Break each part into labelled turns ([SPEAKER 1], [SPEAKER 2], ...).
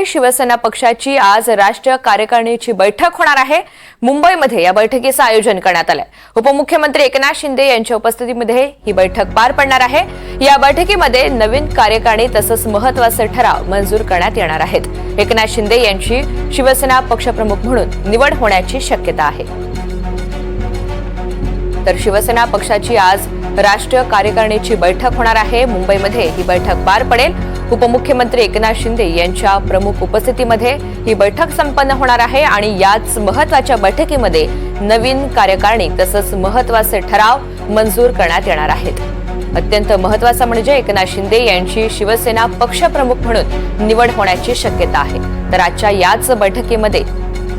[SPEAKER 1] शिवसेना पक्षाची आज राष्ट्रीय कार्यकारिणीची बैठक होणार आहे। मुंबईमध्ये या बैठकीचं आयोजन करण्यात आलंय। उपमुख्यमंत्री एकनाथ शिंदे यांच्या उपस्थितीमध्ये ही बैठक पार पडणार आहे। या बैठकीमध्ये नवीन कार्यकारिणी तसंच महत्त्वाचे ठराव मंजूर करण्यात येणार आहेत। एकनाथ शिंदे यांची शिवसेना पक्षप्रमुख म्हणून निवड होण्याची शक्यता आहे। तर शिवसेना पक्षाची आज राष्ट्रीय कार्यकारिणीची बैठक होणार आहे। मुंबईमध्ये ही बैठक पार पडेल। उपमुख्यमंत्री एकनाथ शिंदे यांच्या प्रमुख उपस्थितीमध्ये ही बैठक संपन्न होणार आहे आणि याच महत्त्वाच्या बैठकीमध्ये नवीन कार्यकारिणी तसंच महत्त्वाचे ठराव मंजूर करण्यात येणार आहेत। अत्यंत महत्त्वाचं म्हणजे एकनाथ शिंदे यांची शिवसेना पक्षप्रमुख म्हणून निवड होण्याची शक्यता आहे। तर आजच्या याच बैठकीमध्ये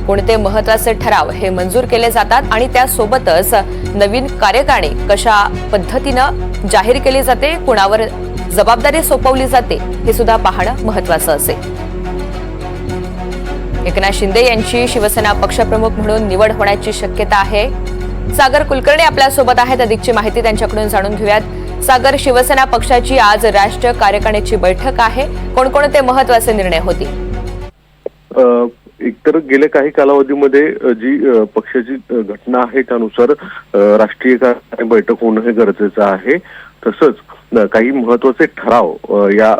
[SPEAKER 1] कोणते महत्त्वाचे ठराव हे मंजूर केले जातात आणि त्यासोबतच नवीन कार्यकारिणी कशा पद्धतीनं जाहीर केली जाते, कुणावर जबाबदारी सोपवली जाते हे सुद्धा पाहणं महत्त्वाचं असेल। एकनाथ शिंदे यांची शिवसेना पक्षप्रमुख म्हणून निवड होण्याची शक्यता आहे। सागर कुलकर्णी आपल्या सोबत आहेत। अधिकची माहिती त्यांच्याकडून जाणून घेऊयात। सागर, शिवसेना पक्षाची आज राष्ट्रीय कार्यकारिणीची बैठक आहे, कोणकोणते महत्त्वाचे निर्णय होतील?
[SPEAKER 2] एकतर गेल्या काही कालावधीमध्ये जी पक्षाची घटना आहे त्यानुसार राष्ट्रीय कार्यकारिणी बैठक होणं हे गरजेचं आहे। तसंच काही महत्त्वाचे ठराव या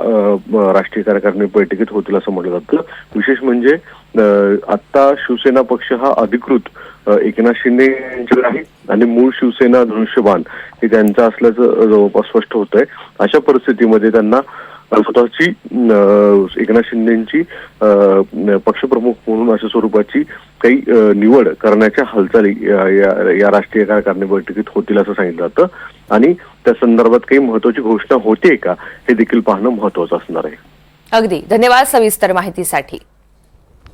[SPEAKER 2] राष्ट्रीय कार्यकारिणी बैठकीत होतील असं म्हटलं जातं। विशेष म्हणजे आता शिवसेना पक्ष हा अधिकृत एकनाथ शिंदे यांच्याकडे आहे आणि मूळ शिवसेना धनुष्यबाण हे त्यांचं असल्याचं जवळपास स्पष्ट होत आहे। अशा परिस्थितीमध्ये त्यांना स्वतःची एकनाथ शिंदेची पक्षप्रमुख म्हणून अशा स्वरूपाची काही निवड करण्याच्या हालचाली या राष्ट्रीय कार्यकारिणी बैठकीत होतील असं सांगितलं जातं आणि त्या संदर्भात काही महत्त्वाची घोषणा होते का हे देखील पाहणं महत्त्वाचं असणार आहे।
[SPEAKER 1] अगदी धन्यवाद सविस्तर माहितीसाठी।